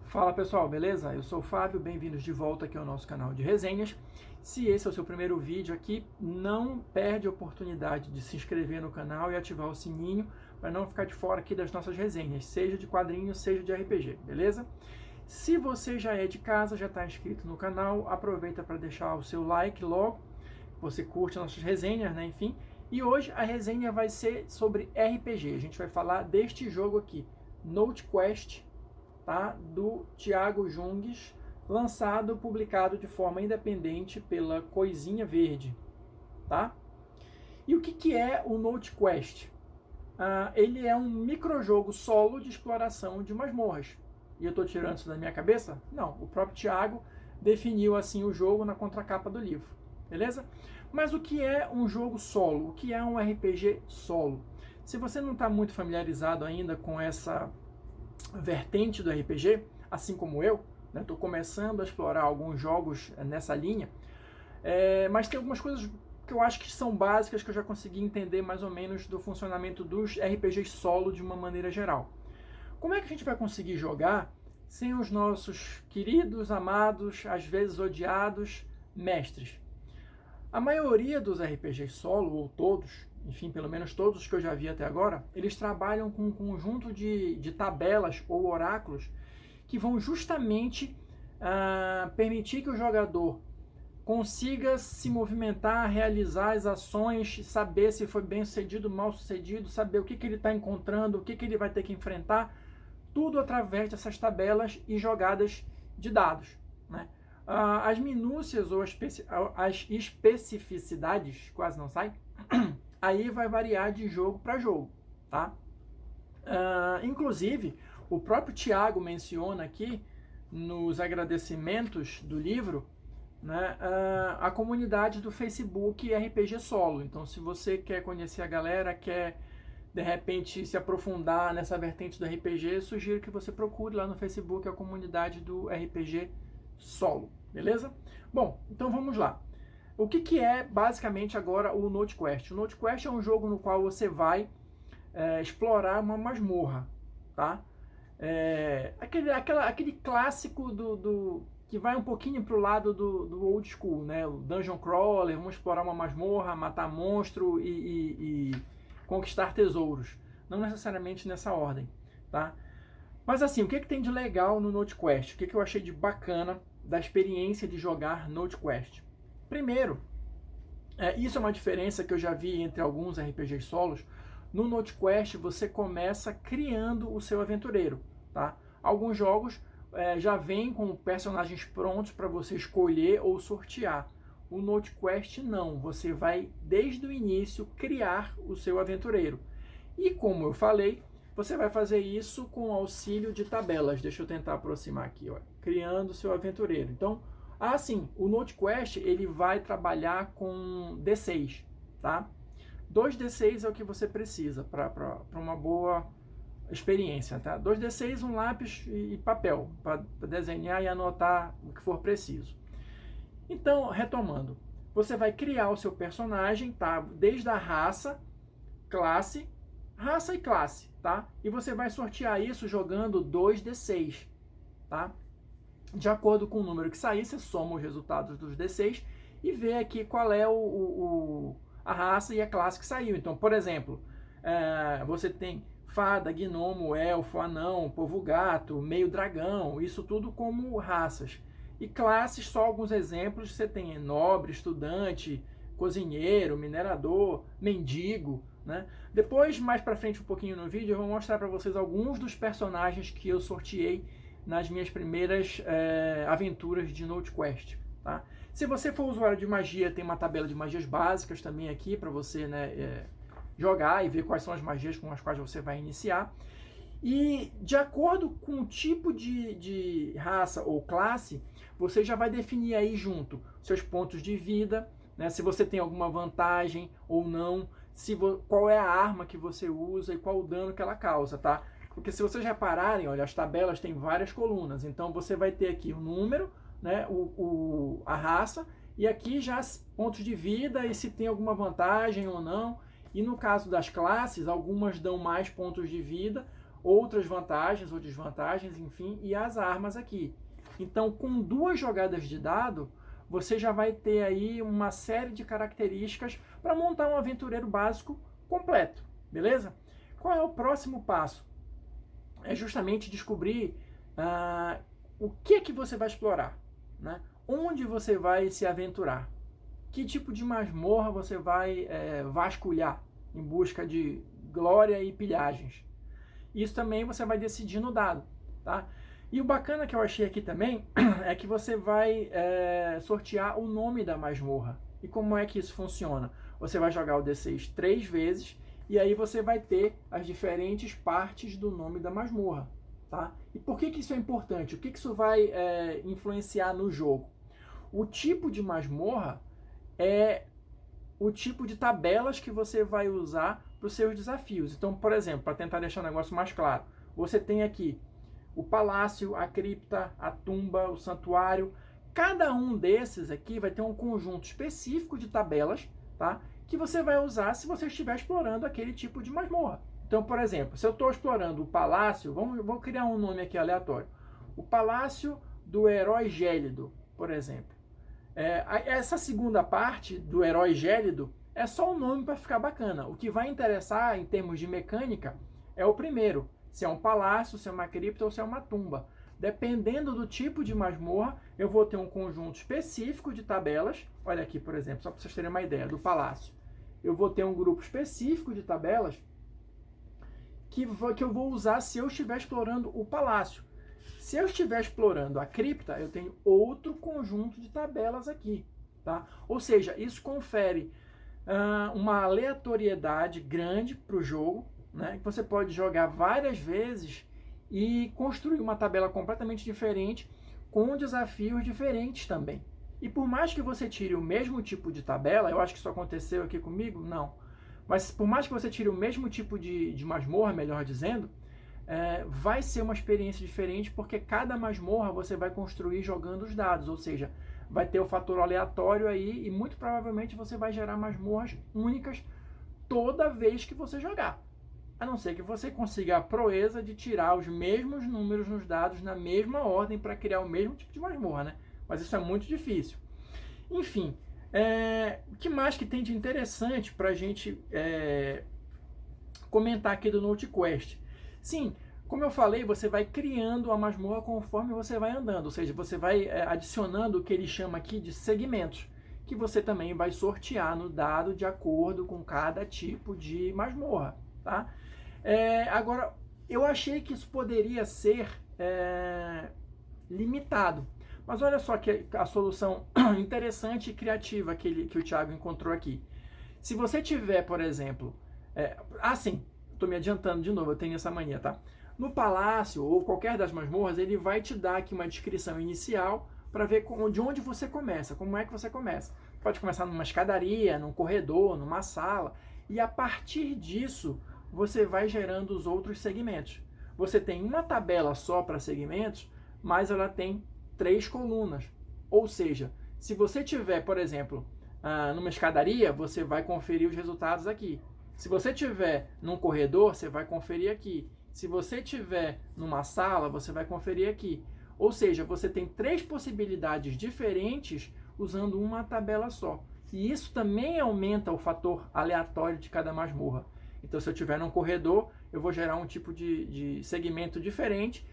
Fala pessoal, beleza? Eu sou o Fábio, bem-vindos de volta aqui ao nosso canal de resenhas. Se esse é o seu primeiro vídeo aqui, não perde a oportunidade de se inscrever no canal e ativar o sininho para não ficar de fora aqui das nossas resenhas, seja de quadrinhos, seja de RPG, beleza? Se você já é de casa, já está inscrito no canal, aproveita para deixar o seu like logo, você curte nossas resenhas, né? Enfim. E hoje a resenha vai ser sobre RPG, a gente vai falar deste jogo aqui, Note Quest, tá? Do Thiago Junges, lançado, publicado de forma independente pela Coisinha Verde, tá? E o que é o Note Quest? Ele é um microjogo solo de exploração de masmorras. E eu estou tirando isso da minha cabeça? Não, o próprio Thiago definiu assim o jogo na contracapa do livro, beleza? Mas o que é um jogo solo? O que é um RPG solo? Se você não está muito familiarizado ainda com essa vertente do RPG, assim como eu, estou começando a explorar alguns jogos nessa linha, mas tem algumas coisas que eu acho que são básicas, que eu já consegui entender mais ou menos do funcionamento dos RPGs solo de uma maneira geral. Como é que a gente vai conseguir jogar sem os nossos queridos, amados, às vezes odiados mestres? A maioria dos RPGs solo, ou todos, enfim, pelo menos todos os que eu já vi até agora, eles trabalham com um conjunto de tabelas ou oráculos que vão justamente permitir que o jogador consiga se movimentar, realizar as ações, saber se foi bem sucedido, mal sucedido, saber o que ele está encontrando, o que ele vai ter que enfrentar, tudo através dessas tabelas e jogadas de dados, né? As minúcias ou as especificidades, quase não sai, aí vai variar de jogo para jogo, tá? Inclusive, o próprio Thiago menciona aqui, nos agradecimentos do livro, né, a comunidade do Facebook RPG Solo. Então, se você quer conhecer a galera, quer de repente se aprofundar nessa vertente do RPG, sugiro que você procure lá no Facebook a comunidade do RPG Solo, beleza? Bom, então vamos lá. O que é basicamente agora o Note Quest? O Note Quest é um jogo no qual você vai explorar uma masmorra, tá? Aquele clássico que vai um pouquinho pro lado do old school, né? O Dungeon Crawler, vamos explorar uma masmorra, matar monstro e conquistar tesouros. Não necessariamente nessa ordem, tá? Mas assim, o que tem de legal no Note Quest? O que eu achei de bacana da experiência de jogar Note Quest? Primeiro, isso é uma diferença que eu já vi entre alguns RPGs solos. No Note Quest você começa criando o seu aventureiro, tá? Alguns jogos já vêm com personagens prontos para você escolher ou sortear. O Note Quest não, você vai desde o início criar o seu aventureiro. E como eu falei, você vai fazer isso com auxílio de tabelas. Deixa eu tentar aproximar aqui, ó, criando o seu aventureiro. Então, sim, o Note Quest ele vai trabalhar com D6, tá? 2D6 é o que você precisa para uma boa experiência, tá? 2D6, um lápis e papel para desenhar e anotar o que for preciso. Então, retomando, você vai criar o seu personagem, tá? Desde a raça e classe, tá? E você vai sortear isso jogando 2D6, tá? De acordo com o número que sair, você soma os resultados dos D6 e vê aqui qual é a raça e a classe que saiu. Então, por exemplo, você tem fada, gnomo, elfo, anão, povo gato, meio dragão, isso tudo como raças. E classes, só alguns exemplos, você tem nobre, estudante, cozinheiro, minerador, mendigo, né? Depois, mais pra frente um pouquinho no vídeo, eu vou mostrar para vocês alguns dos personagens que eu sorteei nas minhas primeiras aventuras de Note Quest, tá? Se você for usuário de magia, tem uma tabela de magias básicas também aqui para você, né, jogar e ver quais são as magias com as quais você vai iniciar. E de acordo com o tipo de raça ou classe, você já vai definir aí junto seus pontos de vida, né, se você tem alguma vantagem ou não, qual é a arma que você usa e qual o dano que ela causa, tá? Porque se vocês repararem, olha, as tabelas têm várias colunas, então você vai ter aqui o número, né, a raça, e aqui já pontos de vida e se tem alguma vantagem ou não. E no caso das classes, algumas dão mais pontos de vida, outras vantagens ou desvantagens, enfim, e as armas aqui. Então, com 2 jogadas de dado, você já vai ter aí uma série de características para montar um aventureiro básico completo, beleza? Qual é o próximo passo? É justamente descobrir o que você vai explorar, né? Onde você vai se aventurar, que tipo de masmorra você vai vasculhar em busca de glória e pilhagens. Isso também você vai decidir no dado, tá? E o bacana que eu achei aqui também é que você vai sortear o nome da masmorra. E como é que isso funciona? Você vai jogar o D6 3 vezes e aí você vai ter as diferentes partes do nome da masmorra, tá? E por que isso é importante? O que isso vai influenciar no jogo? O tipo de masmorra é o tipo de tabelas que você vai usar para os seus desafios. Então, por exemplo, para tentar deixar o negócio mais claro, você tem aqui o palácio, a cripta, a tumba, o santuário. Cada um desses aqui vai ter um conjunto específico de tabelas, tá? Que você vai usar se você estiver explorando aquele tipo de masmorra. Então, por exemplo, se eu estou explorando o palácio, vou criar um nome aqui aleatório. O Palácio do Herói Gélido, por exemplo. Essa segunda parte do Herói Gélido é só um nome para ficar bacana. O que vai interessar em termos de mecânica é o primeiro. Se é um palácio, se é uma cripta ou se é uma tumba. Dependendo do tipo de masmorra, eu vou ter um conjunto específico de tabelas. Olha aqui, por exemplo, só para vocês terem uma ideia, do palácio. Eu vou ter um grupo específico de tabelas que eu vou usar se eu estiver explorando o palácio. Se eu estiver explorando a cripta, eu tenho outro conjunto de tabelas aqui, tá? Ou seja, isso confere uma aleatoriedade grande para o jogo, né? Que você pode jogar várias vezes e construir uma tabela completamente diferente, com desafios diferentes também. E por mais que você tire o mesmo tipo de tabela, eu acho que isso aconteceu aqui comigo, não. Mas por mais que você tire o mesmo tipo de masmorra, melhor dizendo, vai ser uma experiência diferente, porque cada masmorra você vai construir jogando os dados, ou seja, vai ter o fator aleatório aí e muito provavelmente você vai gerar masmorras únicas toda vez que você jogar. A não ser que você consiga a proeza de tirar os mesmos números nos dados na mesma ordem para criar o mesmo tipo de masmorra, né? Mas isso é muito difícil. Enfim, o que mais que tem de interessante para a gente comentar aqui do NoteQuest? Sim, como eu falei, você vai criando a masmorra conforme você vai andando, ou seja, você vai adicionando o que ele chama aqui de segmentos, que você também vai sortear no dado de acordo com cada tipo de masmorra, tá? Agora, eu achei que isso poderia ser limitado, mas olha só que a solução interessante e criativa que o Thiago encontrou aqui. Se você tiver, por exemplo... sim, estou me adiantando de novo, eu tenho essa mania, tá? No palácio ou qualquer das masmorras, ele vai te dar aqui uma descrição inicial para ver de onde você começa, como é que você começa. Pode começar numa escadaria, num corredor, numa sala, e a partir disso você vai gerando os outros segmentos. Você tem uma tabela só para segmentos, mas ela tem 3 colunas. Ou seja, se você tiver, por exemplo, numa escadaria, você vai conferir os resultados aqui. Se você tiver num corredor, você vai conferir aqui. Se você tiver numa sala, você vai conferir aqui. Ou seja, você tem 3 possibilidades diferentes usando uma tabela só. E isso também aumenta o fator aleatório de cada masmorra. Então, se eu tiver num corredor, eu vou gerar um tipo de segmento diferente,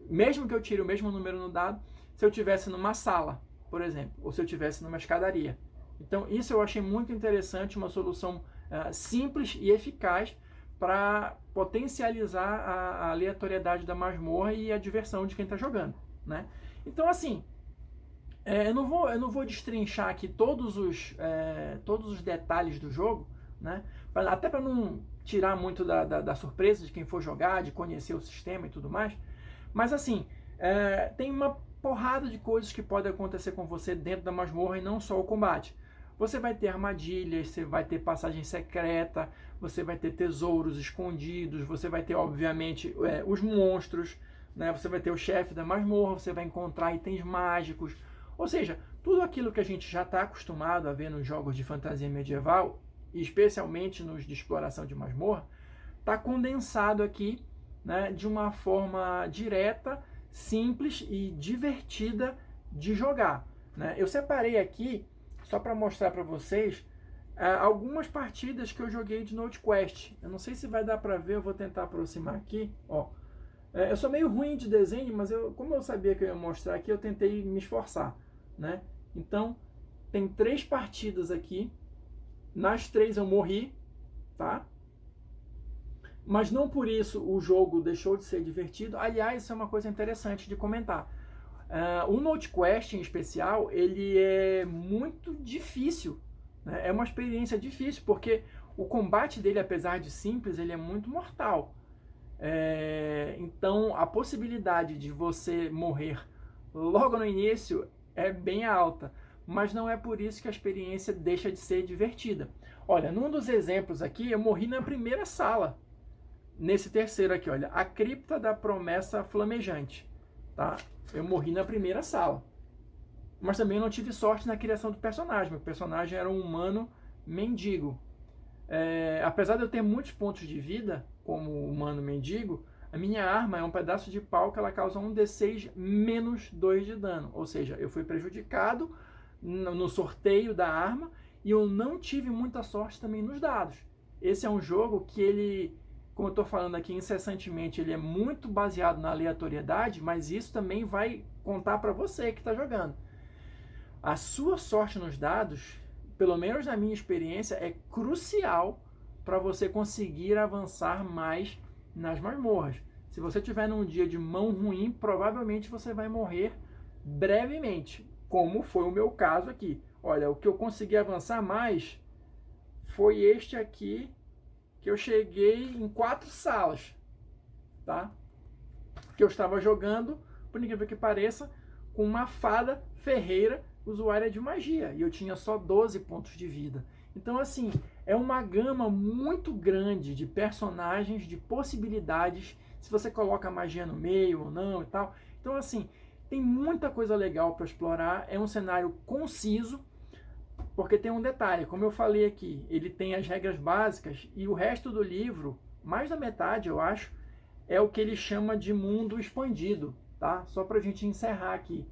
mesmo que eu tire o mesmo número no dado, se eu tivesse numa sala, por exemplo, ou se eu tivesse numa escadaria. Então, isso eu achei muito interessante, uma solução simples e eficaz para potencializar a aleatoriedade da masmorra e a diversão de quem está jogando, né? Então, assim, eu não vou destrinchar aqui todos os detalhes do jogo, né? Até para não tirar muito da surpresa de quem for jogar, de conhecer o sistema e tudo mais. Mas, assim, tem uma porrada de coisas que podem acontecer com você dentro da masmorra e não só o combate. Você vai ter armadilhas, você vai ter passagem secreta, você vai ter tesouros escondidos, você vai ter, obviamente, os monstros, né? Você vai ter o chefe da masmorra, você vai encontrar itens mágicos. Ou seja, tudo aquilo que a gente já está acostumado a ver nos jogos de fantasia medieval, e especialmente nos de exploração de masmorra, está condensado aqui né, de uma forma direta, simples e divertida de jogar, né? Eu separei aqui, só para mostrar para vocês, algumas partidas que eu joguei de Note Quest. Eu não sei se vai dar para ver, eu vou tentar aproximar aqui. Ó, eu sou meio ruim de desenho, mas como eu sabia que eu ia mostrar aqui, eu tentei me esforçar, né? Então, tem 3 partidas aqui. Nas 3 eu morri, tá? Mas não por isso o jogo deixou de ser divertido. Aliás, isso é uma coisa interessante de comentar. O Note Quest, em especial, ele é muito difícil, né? É uma experiência difícil, porque o combate dele, apesar de simples, ele é muito mortal. Então, a possibilidade de você morrer logo no início é bem alta, mas não é por isso que a experiência deixa de ser divertida. Olha, num dos exemplos aqui, eu morri na primeira sala. Nesse terceiro aqui, olha, a cripta da promessa flamejante, tá? Eu morri na primeira sala. Mas também não tive sorte na criação do personagem. Meu personagem era um humano mendigo. Apesar de eu ter muitos pontos de vida, como humano mendigo, a minha arma é um pedaço de pau que ela causa 1d6 menos 2 de dano. Ou seja, eu fui prejudicado no sorteio da arma e eu não tive muita sorte também nos dados. Esse é um jogo que ele, como eu estou falando aqui incessantemente, ele é muito baseado na aleatoriedade, mas isso também vai contar para você que está jogando. A sua sorte nos dados, pelo menos na minha experiência, é crucial para você conseguir avançar mais nas masmorras. Se você tiver num dia de mão ruim, provavelmente você vai morrer brevemente, como foi o meu caso aqui. Olha, o que eu consegui avançar mais foi este aqui, que eu cheguei em 4 salas, tá? Que eu estava jogando, por incrível que pareça, com uma fada ferreira usuária de magia, e eu tinha só 12 pontos de vida. Então, assim, é uma gama muito grande de personagens, de possibilidades, se você coloca magia no meio ou não e tal. Então, assim, tem muita coisa legal para explorar, é um cenário conciso, porque tem um detalhe, como eu falei aqui, ele tem as regras básicas e o resto do livro, mais da metade eu acho, é o que ele chama de mundo expandido, tá? Só para a gente encerrar aqui.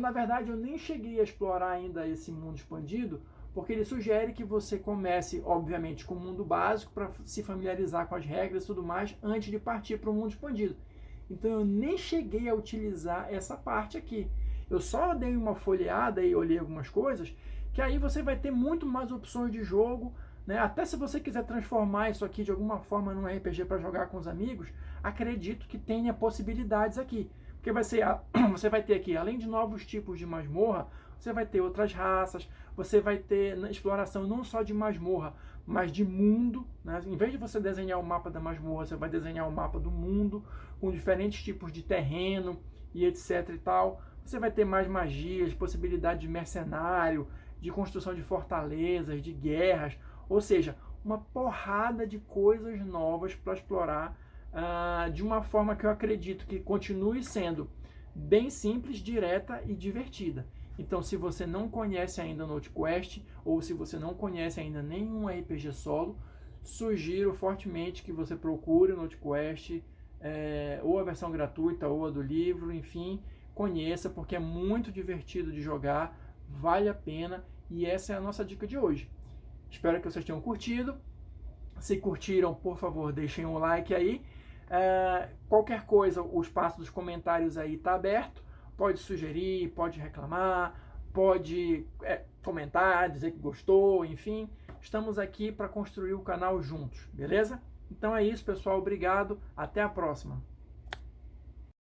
Na verdade, eu nem cheguei a explorar ainda esse mundo expandido, porque ele sugere que você comece, obviamente, com o mundo básico para se familiarizar com as regras e tudo mais, antes de partir para o mundo expandido. Então eu nem cheguei a utilizar essa parte aqui. Eu só dei uma folheada e olhei algumas coisas, que aí você vai ter muito mais opções de jogo, né? Até se você quiser transformar isso aqui de alguma forma num RPG para jogar com os amigos, acredito que tenha possibilidades aqui. Porque você vai ter aqui, além de novos tipos de masmorra, você vai ter outras raças, você vai ter exploração não só de masmorra, mas de mundo, né? Em vez de você desenhar o mapa da masmorra, você vai desenhar o mapa do mundo, com diferentes tipos de terreno e etc e tal. Você vai ter mais magias, possibilidade de mercenário, de construção de fortalezas, de guerras, ou seja, uma porrada de coisas novas para explorar, de uma forma que eu acredito que continue sendo bem simples, direta e divertida. Então, se você não conhece ainda Note Quest, ou se você não conhece ainda nenhum RPG solo, sugiro fortemente que você procure o Note Quest, ou a versão gratuita, ou a do livro, enfim, conheça, porque é muito divertido de jogar, vale a pena, e essa é a nossa dica de hoje. Espero que vocês tenham curtido. Se curtiram, por favor, deixem um like aí. Qualquer coisa, o espaço dos comentários aí está aberto. Pode sugerir, pode reclamar, pode comentar, dizer que gostou, enfim. Estamos aqui para construir o canal juntos, beleza? Então é isso, pessoal. Obrigado. Até a próxima.